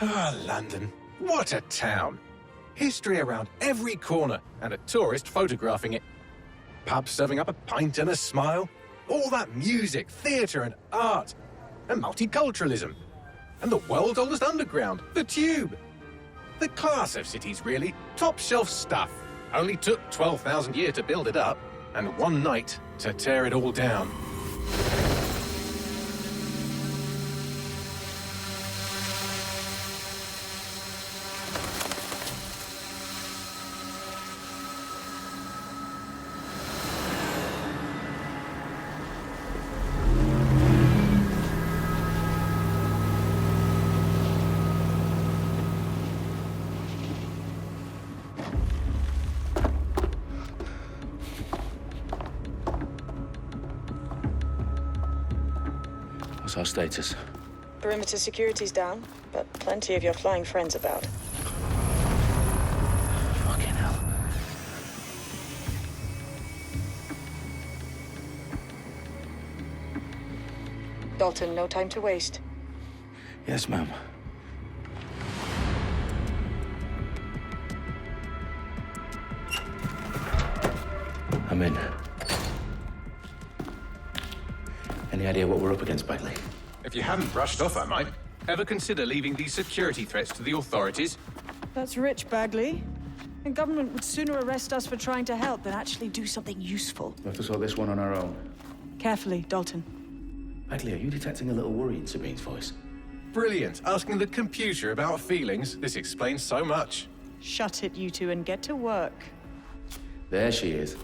Ah, London. What a town. History around every corner and a tourist photographing it. Pubs serving up a pint and a smile. All that music, theatre and art. And multiculturalism. And the world's oldest underground, the Tube. The class of cities, really. Top shelf stuff. Only took 12,000 years to build it up, and one night to tear it all down. What's our status? Perimeter security's down, but plenty of your flying friends about. Dalton, no time to waste. Yes, ma'am. I'm in. Any idea what we're up against, Bagley? If you haven't brushed off, I might. Ever consider leaving these security threats to the authorities? That's rich, Bagley. The government would sooner arrest us for trying to help than actually do something useful. We'll have to sort this one on our own. Carefully, Dalton. Bagley, are you detecting a little worry in Sabine's voice? Brilliant. Asking the computer about feelings. This explains so much. Shut it, you two, and get to work. There she is.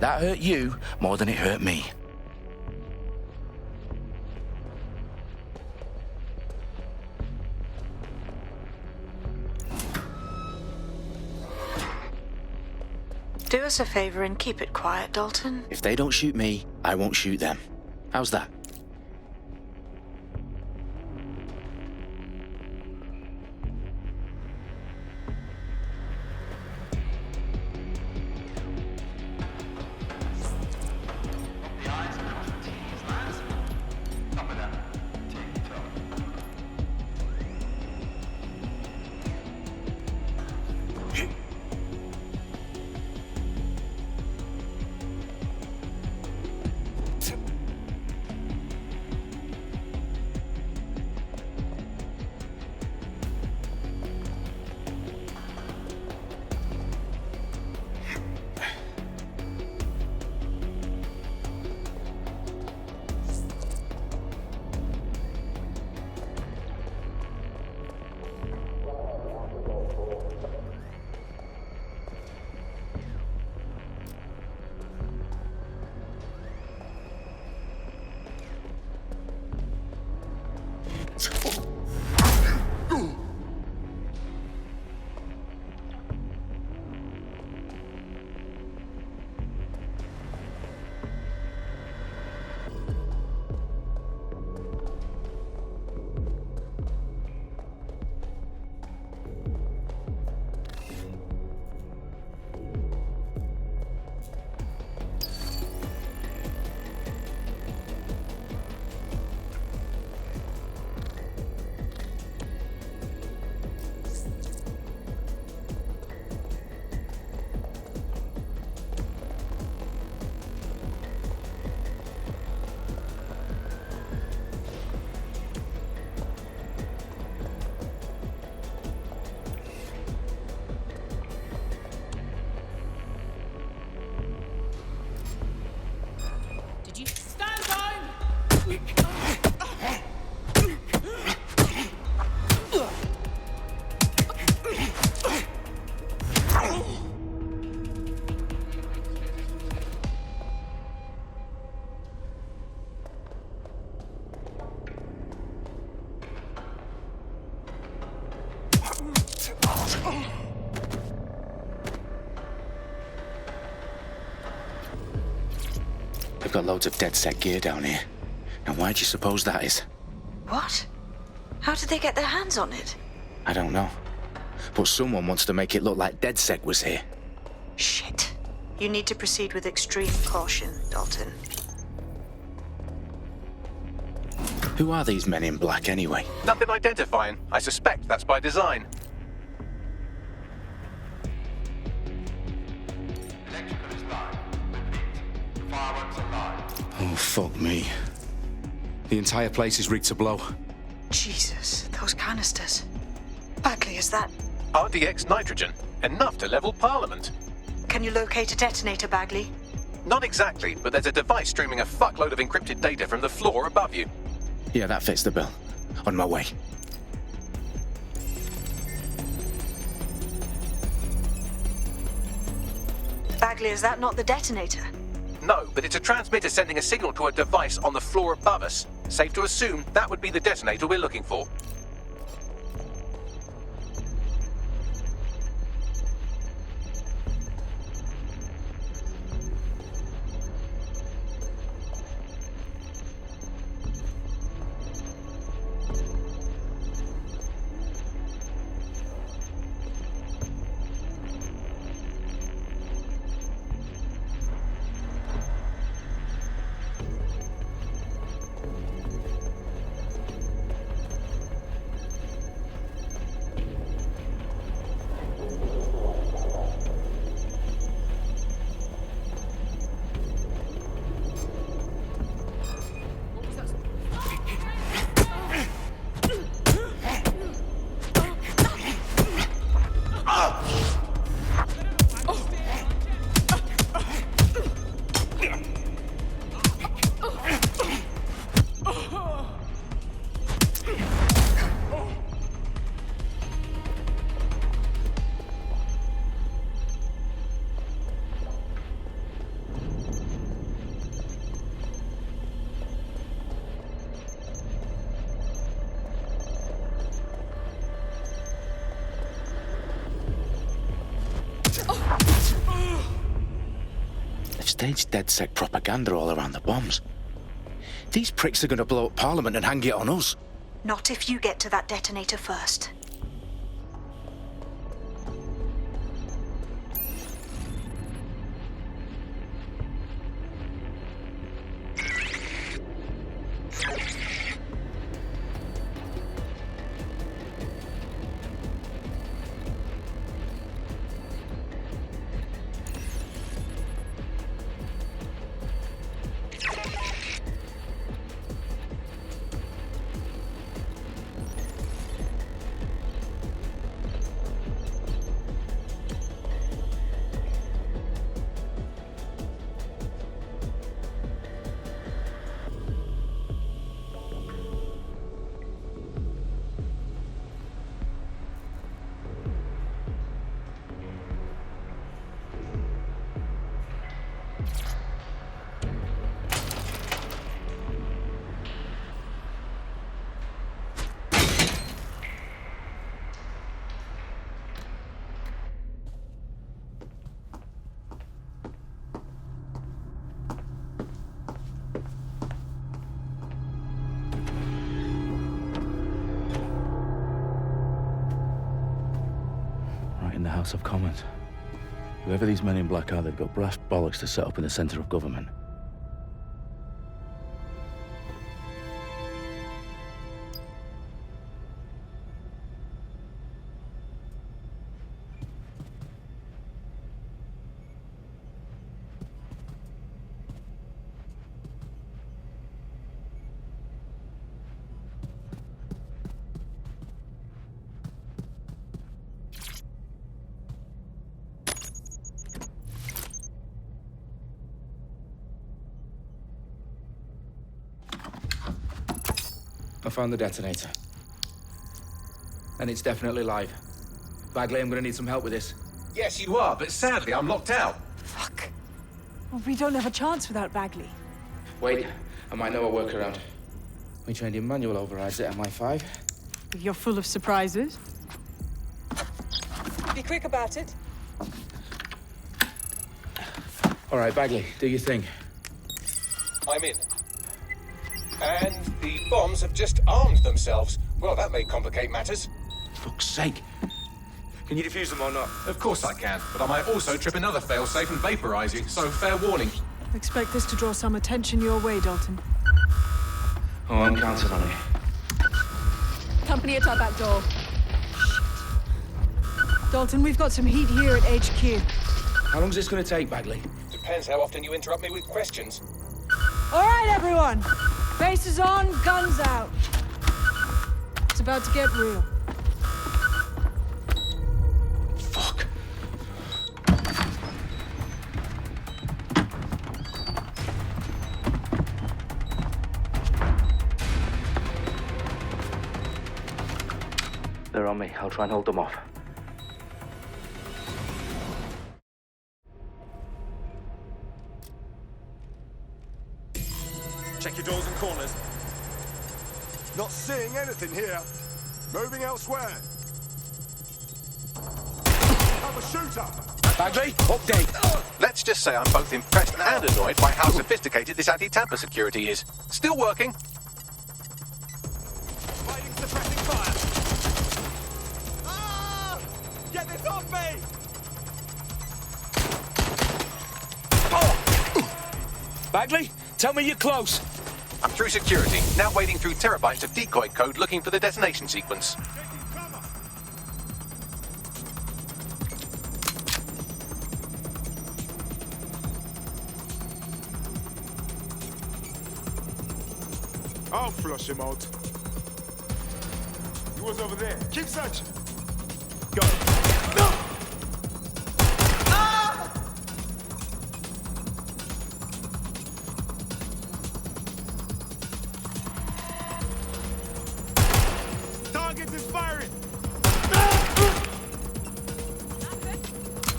That hurt you more than it hurt me. Do us a favor and keep it quiet, Dalton. If they don't shoot me, I won't shoot them. How's that? They've got loads of DedSec gear down here. Now why do you suppose that is? What? How did they get their hands on it? I don't know. But someone wants to make it look like DedSec was here. Shit. You need to proceed with extreme caution, Dalton. Who are these men in black anyway? Nothing identifying. I suspect that's by design. Electrical is live. Repeat. Fireworks are live. Oh, fuck me. The entire place is rigged to blow. Jesus, those canisters. Bagley, is that... RDX nitrogen. Enough to level Parliament. Can you locate a detonator, Bagley? Not exactly, but there's a device streaming a fuckload of encrypted data from the floor above you. Yeah, that fits the bill. On my way. Bagley, is that not the detonator? No, but it's a transmitter sending a signal to a device on the floor above us. Safe to assume that would be the detonator we're looking for. Staged DedSec propaganda all around the bombs. These pricks are going to blow up Parliament and hang it on us. Not if you get to that detonator first. In the House of Commons. Whoever these men in black are, they've got brass bollocks to set up in the centre of government. I found the detonator. And it's definitely live. Bagley, I'm gonna need some help with this. Yes, you are, but sadly I'm locked out. Fuck. Well, we don't have a chance without Bagley. Wait, I might know a workaround. We trained in manual overrides at MI5. You're full of surprises. Be quick about it. All right, Bagley, do your thing. I'm in. And the bombs have just armed themselves. Well, that may complicate matters. Fuck's sake. Can you defuse them or not? Of course I can, but I might also trip another failsafe and vaporize you, so fair warning. Expect this to draw some attention your way, Dalton. Oh, I'm counting on it. Company at our back door. Shit. Dalton, we've got some heat here at HQ. How long's this gonna take, Bagley? Depends how often you interrupt me with questions. All right, everyone. Faces on, guns out. It's about to get real. Fuck. on me. I'll try and hold them off. Check your doors and corners. Not seeing anything here. Moving elsewhere. Have a shooter. Bagley, update. Let's just say I'm both impressed and annoyed by how sophisticated this anti-tamper security is. Still working. Fighting suppressing fire. Ah! Get this off me! Bagley, tell me you're close. I'm through security, now wading through terabytes of decoy code looking for the detonation sequence. I'll flush him out. He was over there. Keep searching. Go. No! Target is firing.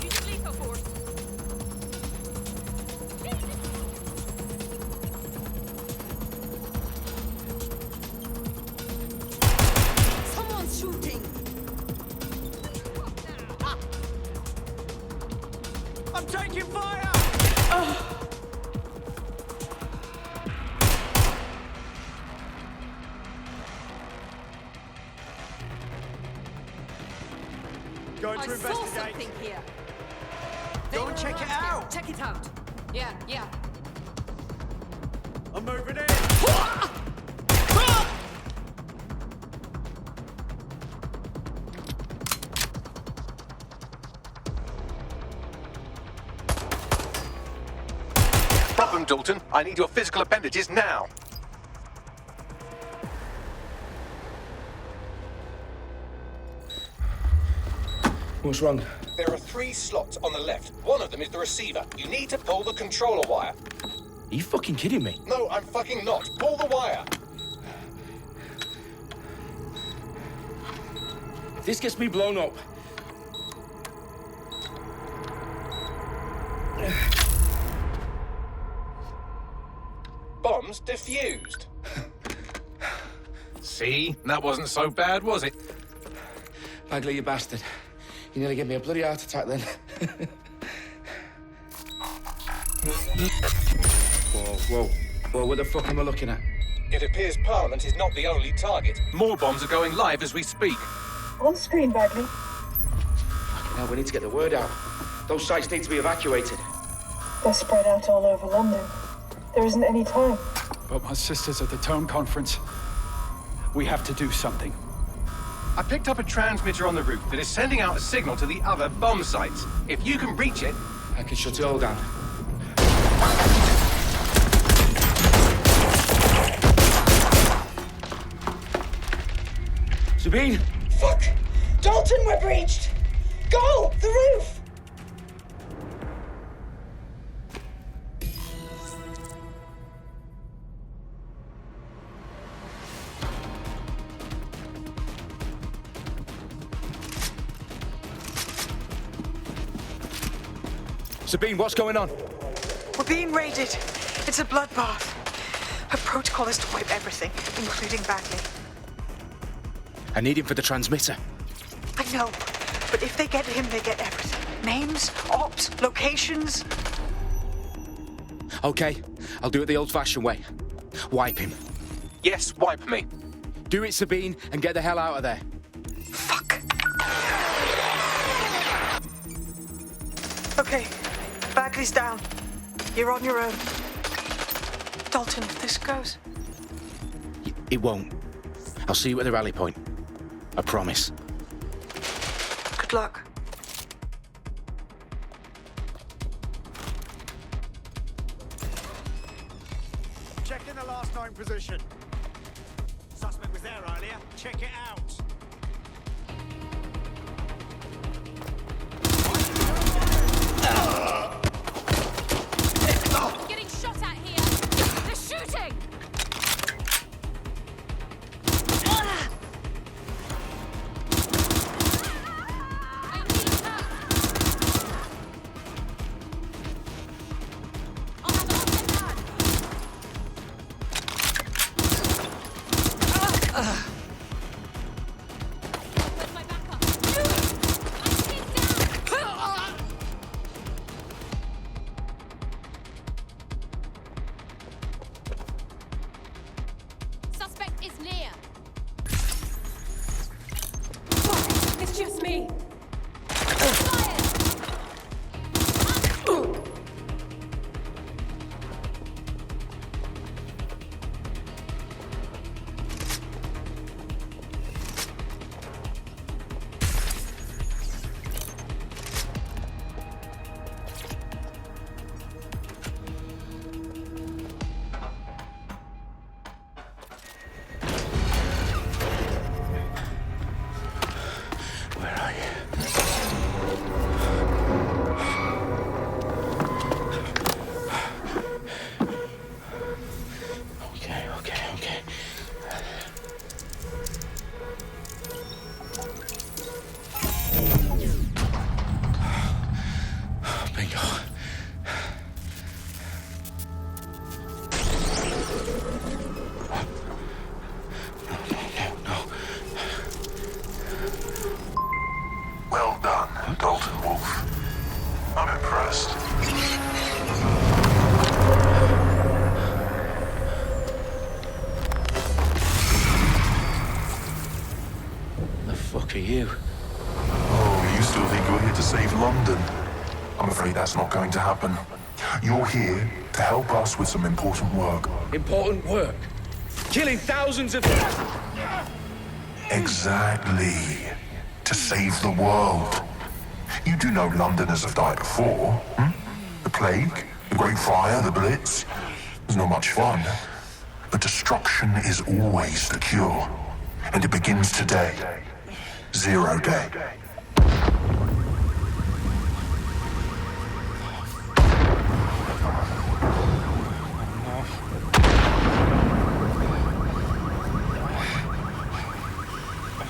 Using lethal force. Someone's shooting. I'm taking fire! Going I to saw investigate. something here. Go and check it out. Check it out. Yeah. I'm moving in. Problem, Dalton. I need your physical appendages now. What's wrong? There are 3 slots on the left. One of them is the receiver. You need to pull the controller wire. Are you fucking kidding me? No, I'm fucking not. Pull the wire. If this gets me blown up. Bombs defused. See? That wasn't so bad, was it? Bagley, you bastard. You nearly gave me a bloody heart attack then. Whoa, what the fuck am I looking at? It appears Parliament is not the only target. More bombs are going live as we speak. On screen, Bagley. Now we need to get the word out. Those sites need to be evacuated. They're spread out all over London. There isn't any time. But my sister's at the Tone Conference. We have to do something. I picked up a transmitter on the roof that is sending out a signal to the other bomb sites. If you can reach it... I can shut it all down. Sabine! Fuck! Dalton, we're breached! Go! The roof! Sabine, what's going on? We're being raided. It's a bloodbath. Her protocol is to wipe everything, including Bagley. I need him for the transmitter. I know, but if they get him, they get everything. Names, ops, locations. Okay, I'll do it the old-fashioned way. Wipe him. Yes, wipe me. Do it, Sabine, and get the hell out of there. Fuck. Okay, Bagley's down. You're on your own. Dalton, if this goes... It won't. I'll see you at the rally point. I promise. Good luck. Checking the last known position. Suspect was there earlier. Check it out. I'm getting shot at here. They're shooting. Dalton Wolf. I'm impressed. The fuck are you? Oh, you still think you're here to save London? I'm afraid that's not going to happen. You're here to help us with some important work. Important work. Killing thousands of... Exactly. To save the world. You do know Londoners have died before, hmm? The plague, the Great Fire, the Blitz. It's not much fun. But destruction is always the cure. And it begins today. 0 day.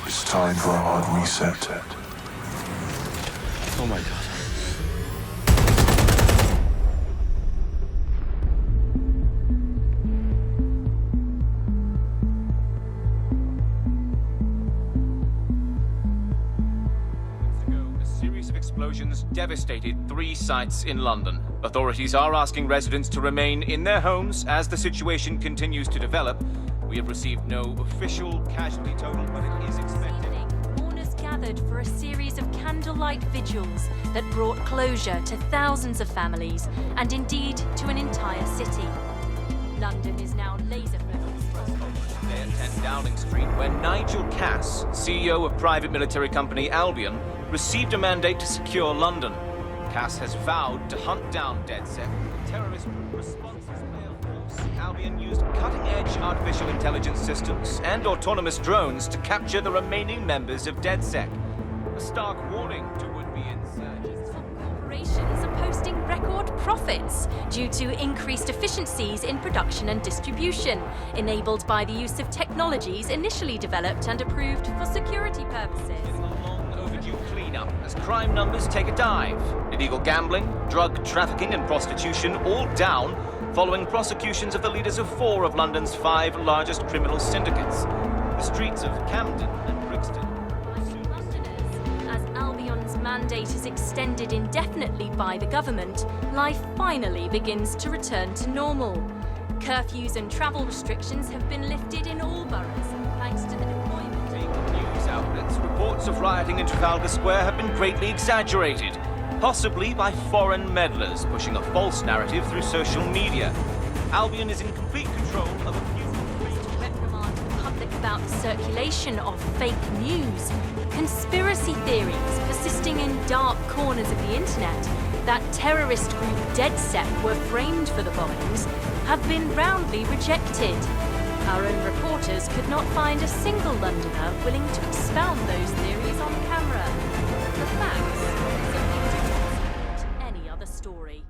It's time for a hard reset. Oh my god. A series of explosions devastated 3 sites in London. Authorities are asking residents to remain in their homes as the situation continues to develop. We have received no official casualty total, but it is expected. Mourners gathered for a series of candlelight vigils that brought closure to thousands of families and indeed to an entire city. London is now laser-focused. Today at 10 Downing Street, where Nigel Cass, CEO of private military company Albion, received a mandate to secure London. Cass has vowed to hunt down DedSec, the terrorist responses force. Albion used cutting-edge artificial intelligence systems and autonomous drones to capture the remaining members of DedSec. A stark warning to would-be insurgents. Corporations are posting record profits due to increased efficiencies in production and distribution, enabled by the use of technologies initially developed and approved for security purposes. Overdue cleanup as crime numbers take a dive. Illegal gambling, drug trafficking and prostitution all down following prosecutions of the leaders of 4 of London's 5 largest criminal syndicates. The streets of Camden and Brixton. As Albion's mandate is extended indefinitely by the government, life finally begins to return to normal. Curfews and travel restrictions have been lifted in all boroughs, thanks to the deployment. News outlets, reports of rioting in Trafalgar Square have been greatly exaggerated, possibly by foreign meddlers pushing a false narrative through social media. Albion is in complete control of a few... reprimand the public about the circulation of fake news, conspiracy theories persisting in dark corners of the internet that terrorist group DedSec were framed for the bombings have been roundly rejected. Our own reporters could not find a single Londoner willing to expound those theories on camera. The facts simply do not support any other story.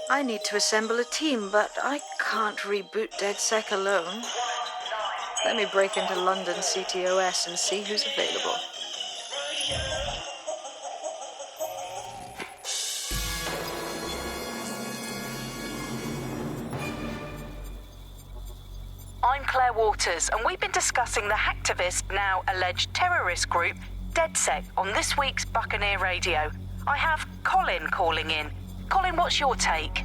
I need to assemble a team, but I can't reboot DedSec alone. Let me break into London CTOS and see who's available. I'm Claire Waters, and we've been discussing the hacktivist, now alleged terrorist group, DedSec, on this week's Buccaneer Radio. I have Colin calling in. Colin, what's your take?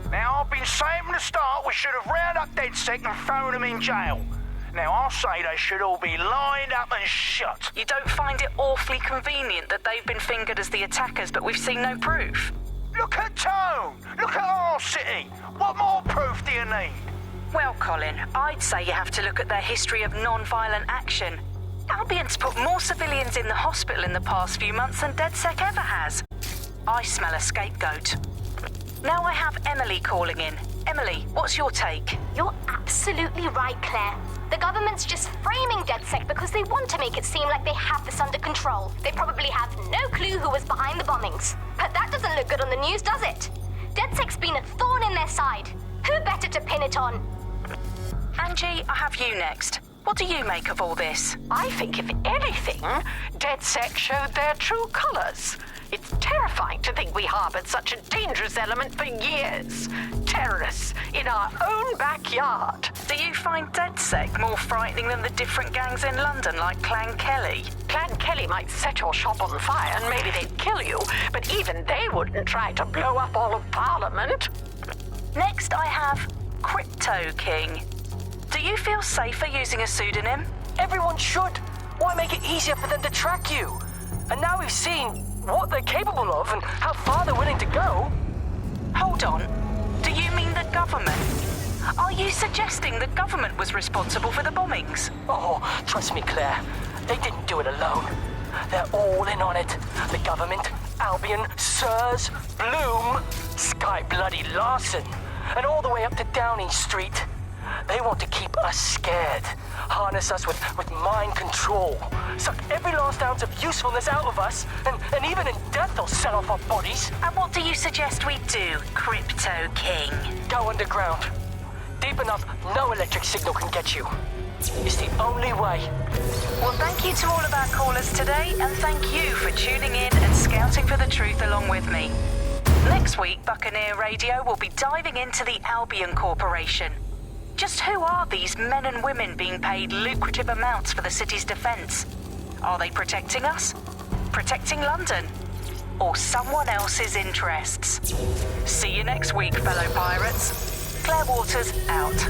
Now, I've been saying from the start we should have rounded up DedSec and thrown them in jail. Now, I'll say they should all be lined up and shot. You don't find it awfully convenient that they've been fingered as the attackers, but we've seen no proof? Look at Tone! Look at our city! What more proof do you need? Well, Colin, I'd say you have to look at their history of non-violent action. Albion's put more civilians in the hospital in the past few months than DedSec ever has. I smell a scapegoat. Now I have Emily calling in. Emily, what's your take? You're absolutely right, Claire. The government's just framing DedSec because they want to make it seem like they have this under control. They probably have no clue who was behind the bombings. But that doesn't look good on the news, does it? DedSec's been a thorn in their side. Who better to pin it on? Angie, I have you next. What do you make of all this? I think, if anything, DedSec showed their true colors. It's terrifying to think we harbored such a dangerous element for years. Terrorists in our own backyard. Do you find DedSec more frightening than the different gangs in London, like Clan Kelly? Clan Kelly might set your shop on fire and maybe they'd kill you, but even they wouldn't try to blow up all of Parliament. Next, I have Crypto King. Do you feel safer using a pseudonym? Everyone should. Why make it easier for them to track you? And now we've seen what they're capable of and how far they're willing to go. Hold on. Do you mean the government? Are you suggesting the government was responsible for the bombings? Oh, trust me, Claire. They didn't do it alone. They're all in on it. The government, Albion, Sirs, Bloom, Sky Bloody Larson, and all the way up to Downing Street. They want to keep us scared, harness us with mind control, suck every last ounce of usefulness out of us, and even in death they'll sell off our bodies. And what do you suggest we do, Crypto King? Go underground. Deep enough, no electric signal can get you. It's the only way. Well, thank you to all of our callers today, and thank you for tuning in and scouting for the truth along with me. Next week, Buccaneer Radio will be diving into the Albion Corporation. Just who are these men and women being paid lucrative amounts for the city's defense? Are they protecting us? Protecting London? Or someone else's interests? See you next week, fellow pirates. Claire Waters, out.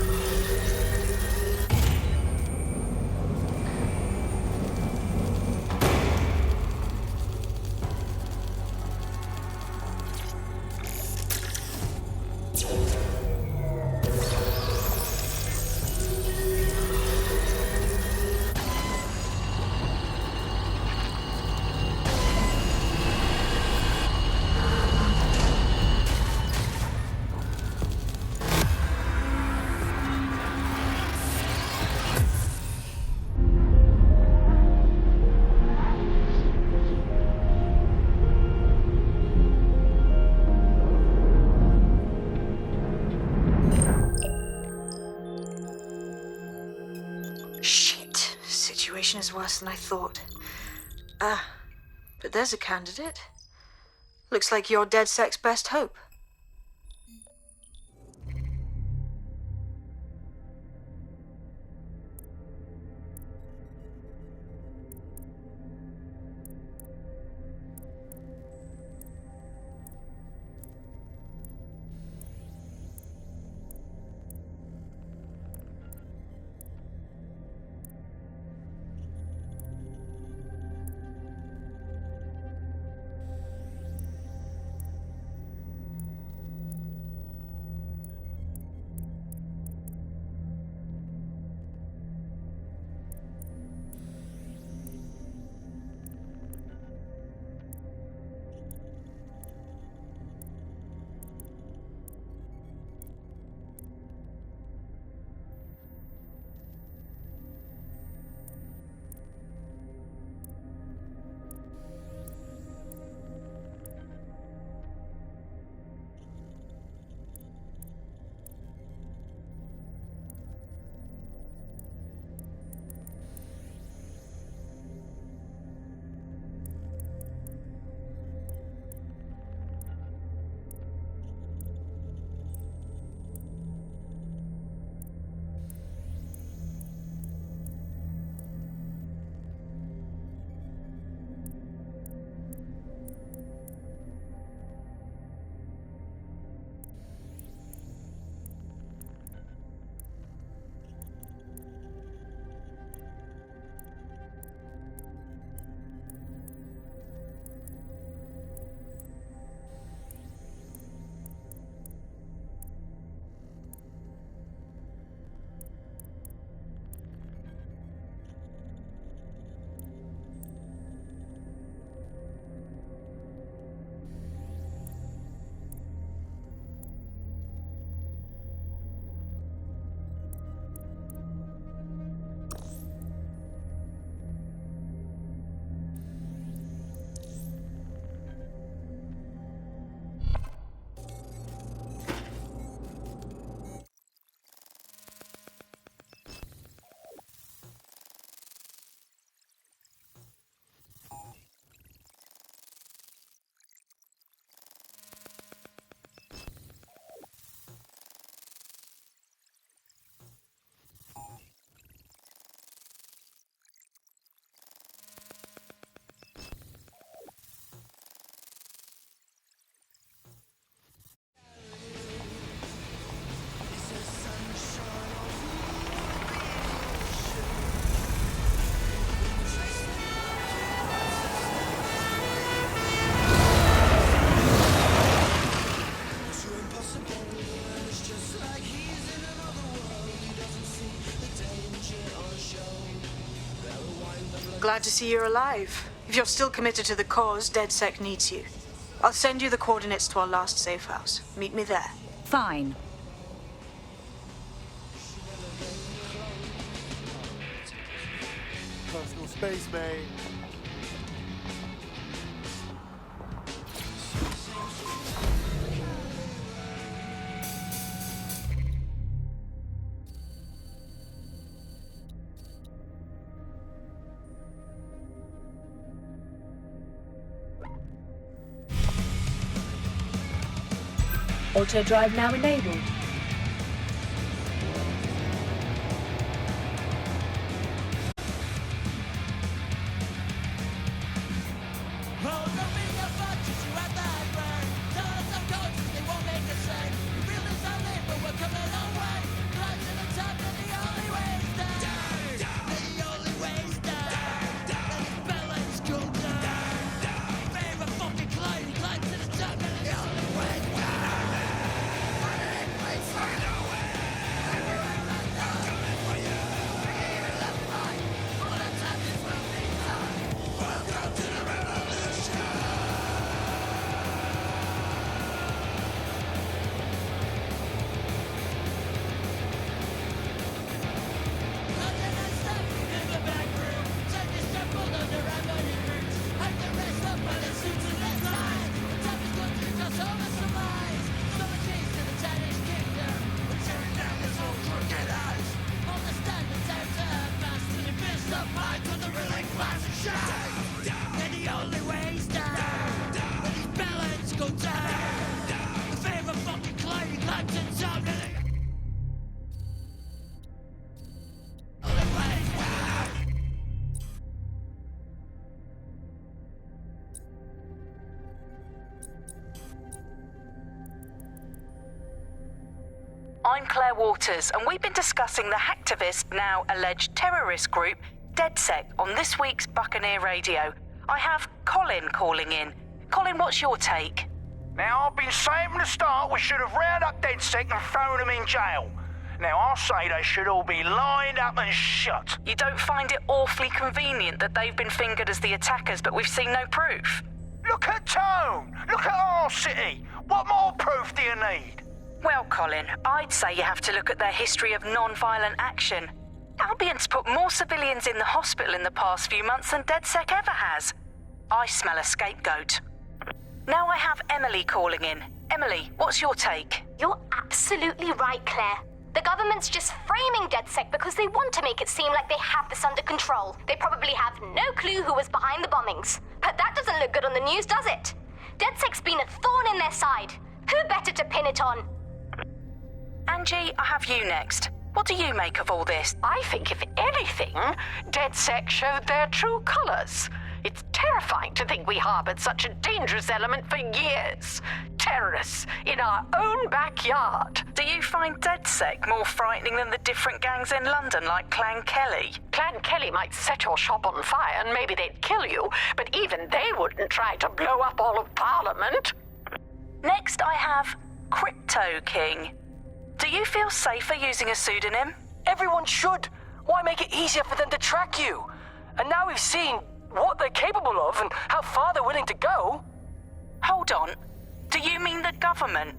Is worse than I thought. But there's a candidate. Looks like you're DedSec's best hope. glad to see you're alive. If you're still committed to the cause, DedSec needs you. I'll send you the coordinates to our last safe house. Meet me there. Fine. Personal space, mate. Auto drive now enabled. I'm Claire Waters, and we've been discussing the hacktivist, now alleged terrorist group, DedSec, on this week's Buccaneer Radio. I have Colin calling in. Colin, what's your take? Now, I've been saying from the start we should have rounded up DedSec and thrown them in jail. Now, I'll say they should all be lined up and shot. You don't find it awfully convenient that they've been fingered as the attackers, but we've seen no proof? Look at Tone! Look at our city! What more proof do you need? Well, Colin, I'd say you have to look at their history of non-violent action. Albion's put more civilians in the hospital in the past few months than DedSec ever has. I smell a scapegoat. Now I have Emily calling in. Emily, what's your take? You're absolutely right, Claire. The government's just framing DedSec because they want to make it seem like they have this under control. They probably have no clue who was behind the bombings. But that doesn't look good on the news, does it? DedSec's been a thorn in their side. Who better to pin it on? Angie, I have you next. What do you make of all this? I think, if anything, DedSec showed their true colors. It's terrifying to think we harbored such a dangerous element for years. Terrorists in our own backyard. Do you find DedSec more frightening than the different gangs in London, like Clan Kelly? Clan Kelly might set your shop on fire and maybe they'd kill you, but even they wouldn't try to blow up all of Parliament. Next, I have Crypto King. Do you feel safer using a pseudonym? Everyone should. Why make it easier for them to track you? And now we've seen what they're capable of and how far they're willing to go. Hold on. Do you mean the government?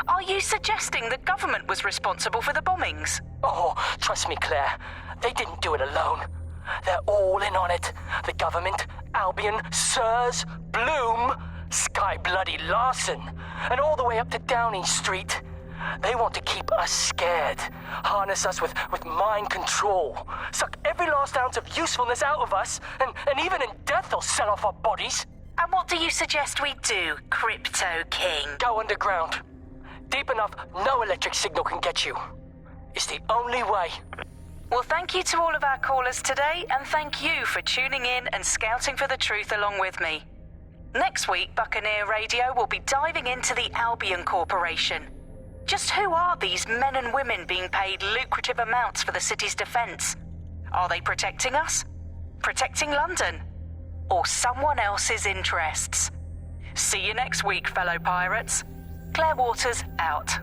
Are you suggesting the government was responsible for the bombings? Oh, trust me, Claire. They didn't do it alone. They're all in on it. The government, Albion, Sirs, Bloom, Sky Bloody Larson, and all the way up to Downing Street. They want to keep us scared, harness us with mind control, suck every last ounce of usefulness out of us, and even in death they'll sell off our bodies. And what do you suggest we do, Crypto King? Go underground. Deep enough, no electric signal can get you. It's the only way. Well, thank you to all of our callers today, and thank you for tuning in and scouting for the truth along with me. Next week, Buccaneer Radio will be diving into the Albion Corporation. Just who are these men and women being paid lucrative amounts for the city's defence? Are they protecting us? Protecting London? Or someone else's interests? See you next week, fellow pirates. Claire Waters, out.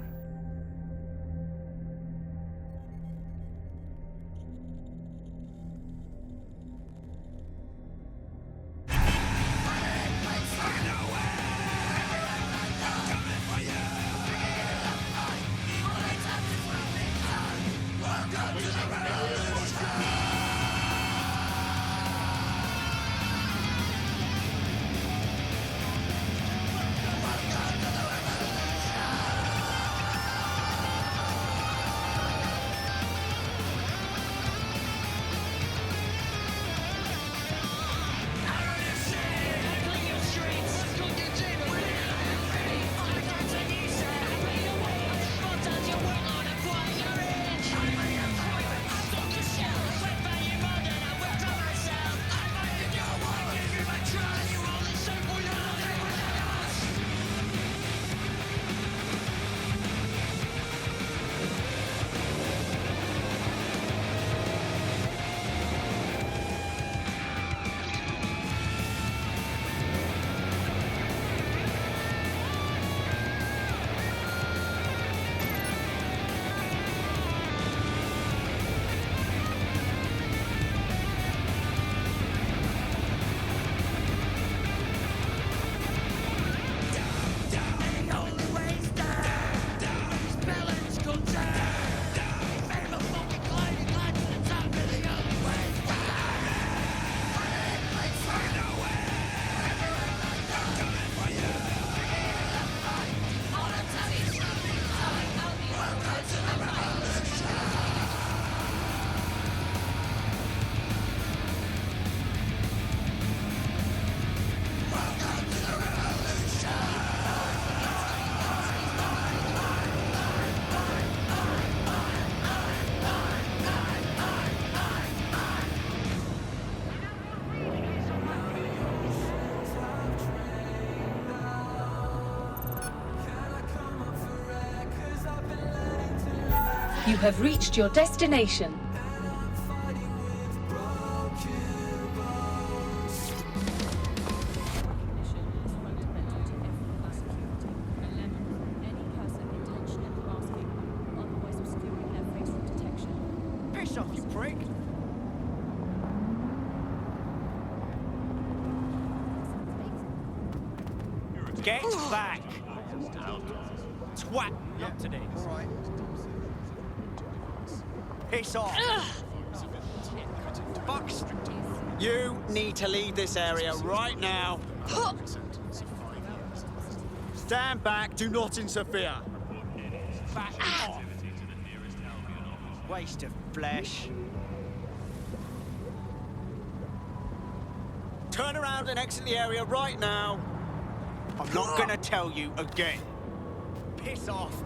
You have reached your destination. Piss off, you prick! Get back! Twat! Not today. All right. Piss off! Fucks! You need to leave this area right now. Stand back. Do not interfere. Back off. Waste of flesh. Turn around and exit the area right now. I'm not gonna tell you again. Piss off.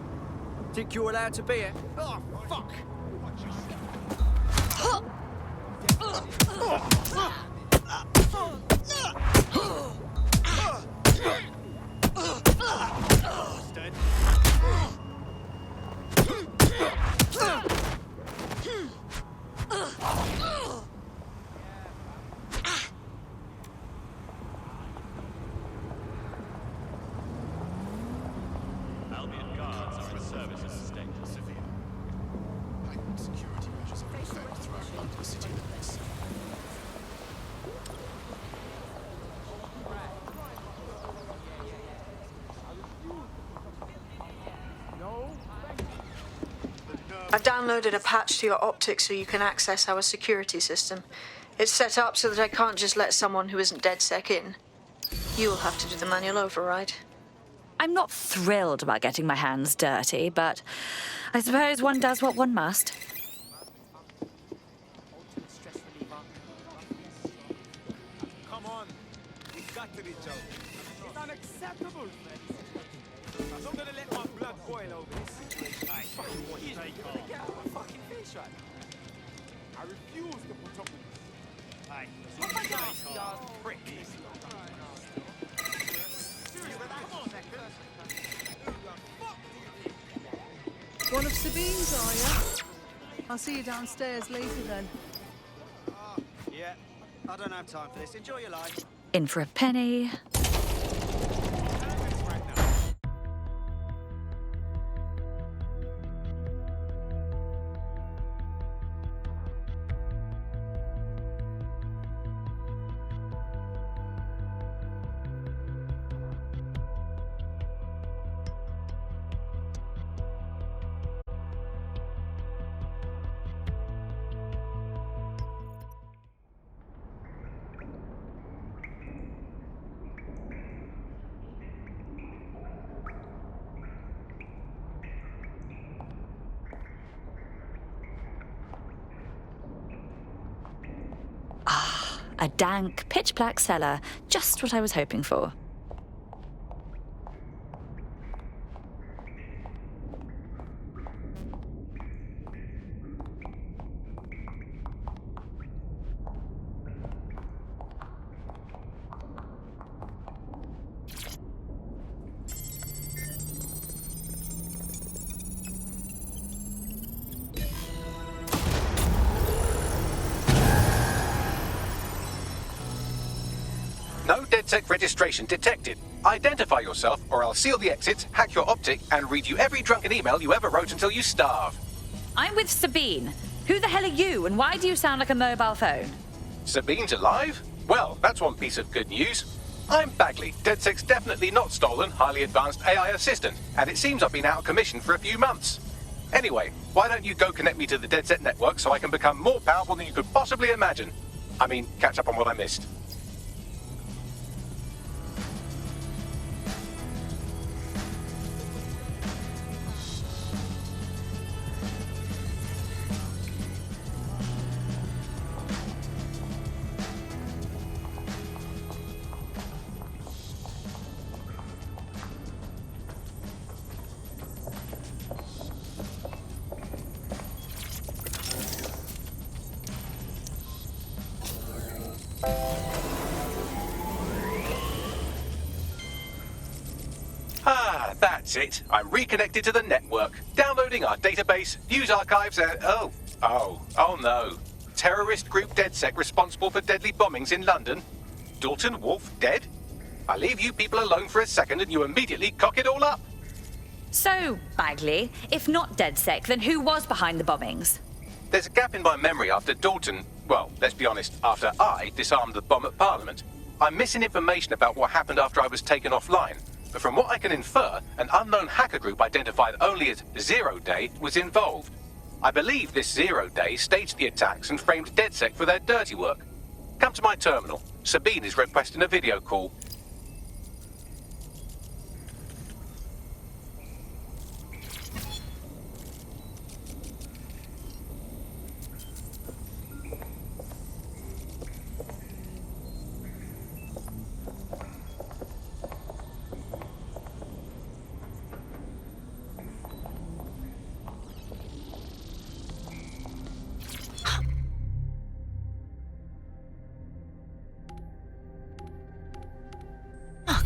Think you're allowed to be it? Oh, fuck. Albion guards are in service as state severe. Heightened security measures are in effect throughout London City limits. I've downloaded a patch to your optics so you can access our security system. It's set up so that I can't just let someone who isn't DedSec in. You'll have to do the manual override. I'm not thrilled about getting my hands dirty, but I suppose one does what one must. Come on. We've got to be joking. It's unacceptable. I'm not gonna let my blood boil over this situation. I fucking want to take off. Get out of my fucking face right now. I refuse to put up with this. Hey, oh my God, prick. One of Sabine's, are you? I'll see you downstairs later then. Yeah, I don't have time for this. Enjoy your life. In for a penny. A dank, pitch-black cellar. Just what I was hoping for. No DedSec registration detected. Identify yourself, or I'll seal the exits, hack your optic, and read you every drunken email you ever wrote until you starve. I'm with Sabine. Who the hell are you, and why do you sound like a mobile phone? Sabine's alive? Well, that's one piece of good news. I'm Bagley, DedSec's definitely not stolen, highly advanced AI assistant, and it seems I've been out of commission for a few months. Anyway, why don't you go connect me to the DedSec network so I can become more powerful than you could possibly imagine? I mean, catch up on what I missed. That's it. I'm reconnected to the network. Downloading our database, news archives, and... Oh no. Terrorist group DedSec responsible for deadly bombings in London. Dalton Wolf dead? I leave you people alone for a second and you immediately cock it all up. So, Bagley, if not DedSec, then who was behind the bombings? There's a gap in my memory after Dalton... Well, let's be honest, after I disarmed the bomb at Parliament. I'm missing information about what happened after I was taken offline. But from what I can infer, an unknown hacker group identified only as Zero Day was involved. I believe this Zero Day staged the attacks and framed DedSec for their dirty work. Come to my terminal. Sabine is requesting a video call.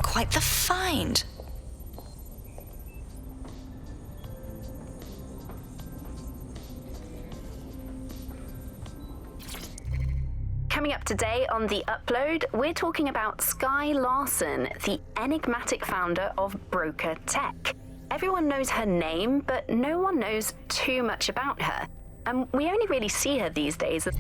Quite the find. Coming up today on The Upload, we're talking about Skye Larson, the enigmatic founder of Broker Tech. Everyone knows her name, but no one knows too much about her. And we only really see her these days as...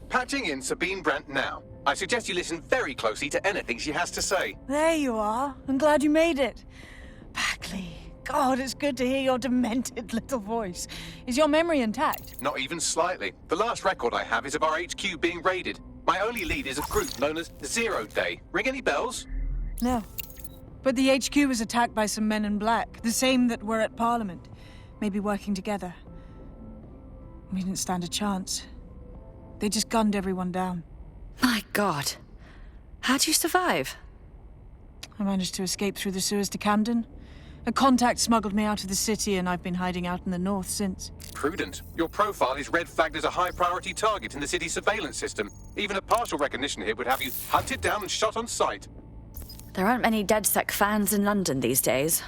Patching in Sabine Brandt now. I suggest you listen very closely to anything she has to say. There you are. I'm glad you made it. Bagley, God, it's good to hear your demented little voice. Is your memory intact? Not even slightly. The last record I have is of our HQ being raided. My only lead is a group known as Zero Day. Ring any bells? No. But the HQ was attacked by some men in black, the same that were at Parliament. Maybe working together. We didn't stand a chance. They just gunned everyone down. My God. How'd you survive? I managed to escape through the sewers to Camden. A contact smuggled me out of the city, and I've been hiding out in the north since. Prudent. Your profile is red flagged as a high-priority target in the city's surveillance system. Even a partial recognition here would have you hunted down and shot on sight. There aren't many DedSec fans in London these days.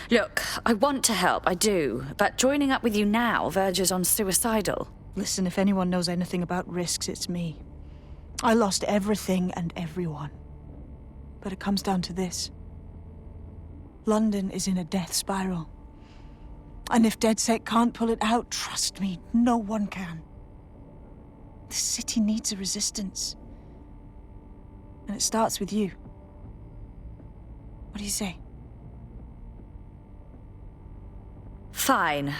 Look, I want to help, I do, but joining up with you now verges on suicidal. Listen, if anyone knows anything about risks, it's me. I lost everything and everyone. But it comes down to this. London is in a death spiral. And if DedSec can't pull it out, trust me, no one can. This city needs a resistance. And it starts with you. What do you say? Fine.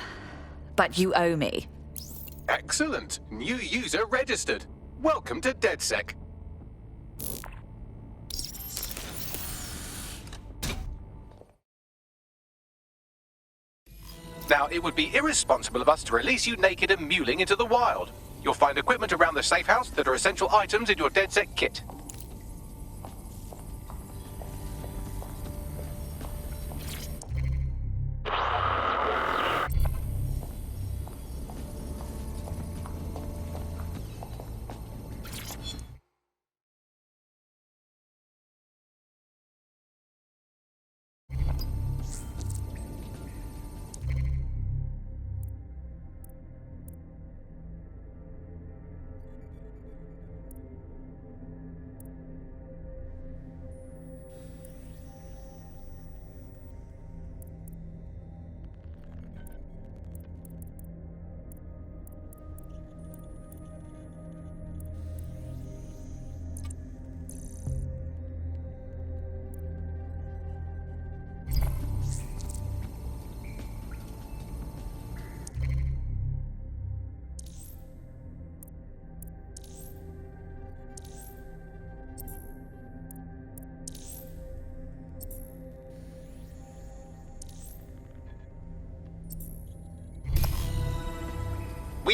But you owe me. Excellent. New user registered. Welcome to DedSec. Now, it would be irresponsible of us to release you naked and mewling into the wild. You'll find equipment around the safe house that are essential items in your DedSec kit.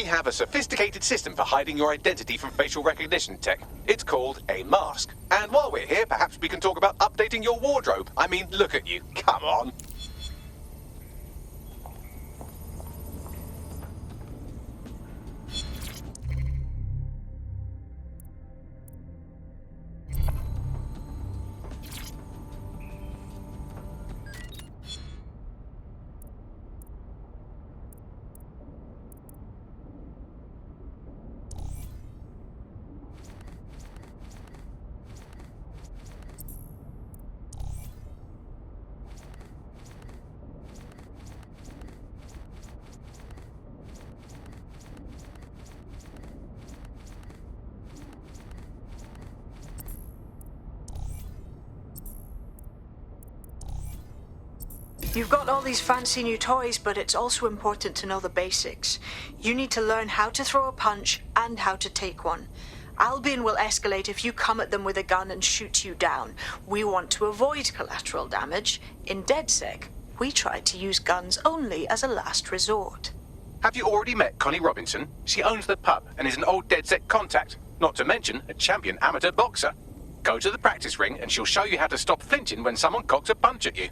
have a sophisticated system for hiding your identity from facial recognition tech. It's called a mask. And while we're here, perhaps we can talk about updating your wardrobe. I mean, look at you. Come on. You've got all these fancy new toys, but it's also important to know the basics. You need to learn how to throw a punch and how to take one. Albion will escalate if you come at them with a gun and shoot you down. We want to avoid collateral damage. In DedSec, we try to use guns only as a last resort. Have you already met Connie Robinson? She owns the pub and is an old DedSec contact, not to mention a champion amateur boxer. Go to the practice ring and she'll show you how to stop flinching when someone cocks a punch at you.